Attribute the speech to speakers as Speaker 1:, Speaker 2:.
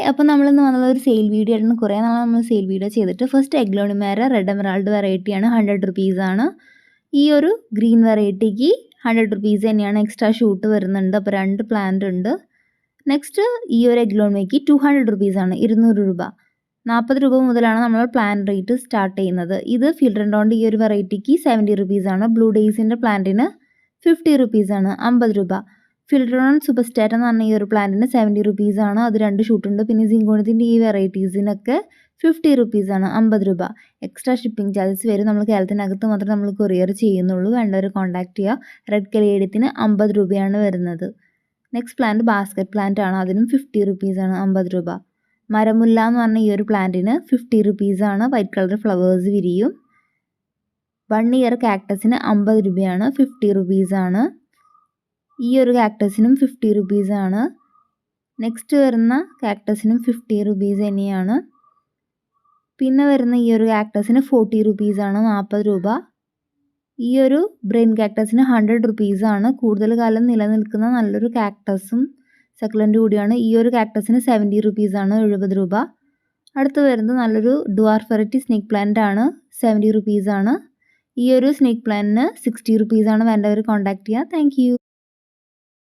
Speaker 1: അപ്പോൾ നമ്മളിന്ന് വന്നത് ഒരു സെയിൽ വീഡിയോ ആയിരുന്നു. കുറേ നാളെ നമ്മൾ സെയിൽ വീഡിയോ ചെയ്തിട്ട്. ഫസ്റ്റ് എഗ്ലോണിമേര റെഡ് എമറാൾഡ് വെറൈറ്റിയാണ്. 100 റുപ്പീസാണ്. ഈ ഒരു ഗ്രീൻ വെറൈറ്റിക്ക് 100 റുപ്പീസ് തന്നെയാണ്. എക്സ്ട്രാ ഷൂട്ട് വരുന്നുണ്ട്. അപ്പോൾ 2 പ്ലാന്റ് ഉണ്ട്. നെക്സ്റ്റ് ഈ ഒരു എഗ്ലോണിമയ്ക്ക് 200 റുപ്പീസാണ്. 200 രൂപ. 40 രൂപ മുതലാണ് നമ്മൾ പ്ലാൻ റേറ്റ് സ്റ്റാർട്ട് ചെയ്യുന്നത്. ഇത് ഫിൽഡൻഡോണിൻ്റെ ഈ ഒരു വെറൈറ്റിക്ക് 70 റുപ്പീസാണ്. ബ്ലൂ ഡേയ്സിൻ്റെ പ്ലാന്റിന് 50 റുപ്പീസാണ്. 50 രൂപ. ഫിൽഡ്രോൺ സൂപ്പർ സ്റ്റാർ എന്ന് പറഞ്ഞ ഈ ഒരു പ്ലാന്റിന് 70 റുപ്പീസാണ്. അത് 2 ഷൂട്ടുണ്ട്. പിന്നെ സിങ്കോണത്തിൻ്റെ ഈ വെറൈറ്റീസിനൊക്കെ 50 റുപ്പീസാണ്. 50 രൂപ. എക്സ്ട്രാ ഷിപ്പിംഗ് ചാർജസ് വരും. നമ്മൾ കേരളത്തിനകത്ത് മാത്രമേ നമ്മൾ കൊറിയർ ചെയ്യുന്നുള്ളൂ. വേണ്ടവർ കോൺടാക്ട് ചെയ്യുക. റെഡ് കലേഡിയത്തിന് 50 രൂപയാണ് വരുന്നത്. നെക്സ്റ്റ് പ്ലാന്റ് ബാസ്ക്കറ്റ് പ്ലാന്റ് ആണ്. അതിനും 50 റുപ്പീസാണ്. 50 രൂപ. മരമുല്ല എന്ന് പറഞ്ഞ ഈ ഒരു പ്ലാന്റിന് 50 റുപ്പീസാണ്. വൈറ്റ് കളർ ഫ്ലവേഴ്സ് വിരിയും. 1 ഇയർ കാക്ടസിന് 50 രൂപയാണ്. 50 റുപ്പീസാണ്. ഈ ഒരു കാക്ടസിനും 50 റുപ്പീസാണ്. നെക്സ്റ്റ് വരുന്ന കാക്ടസിനും 50 റുപ്പീസ് തന്നെയാണ്. പിന്നെ വരുന്ന ഈ ഒരു കാക്ടസിന് 40 റുപ്പീസാണ്. 40 രൂപ. ഈ ഒരു ബ്രെയിൻ കാക്ടസിന് 100 റുപ്പീസാണ്. കൂടുതൽ കാലം നിലനിൽക്കുന്ന നല്ലൊരു കാക്ടസും സക്കുലൻ്റ് കൂടിയാണ്. ഈ ഒരു കാക്ടസിന് 70 റുപ്പീസാണ്. 70 രൂപ. അടുത്ത് വരുന്നത് നല്ലൊരു ഡ്വാർഫ് വെറൈറ്റി സ്നേക്ക് പ്ലാന്റ് ആണ്. 70 റുപ്പീസാണ്. ഈ ഒരു സ്നേക്ക് പ്ലാന്റിന് 60 റുപ്പീസാണ്. വേണ്ടവർ കോൺടാക്ട് ചെയ്യുക. Thank you.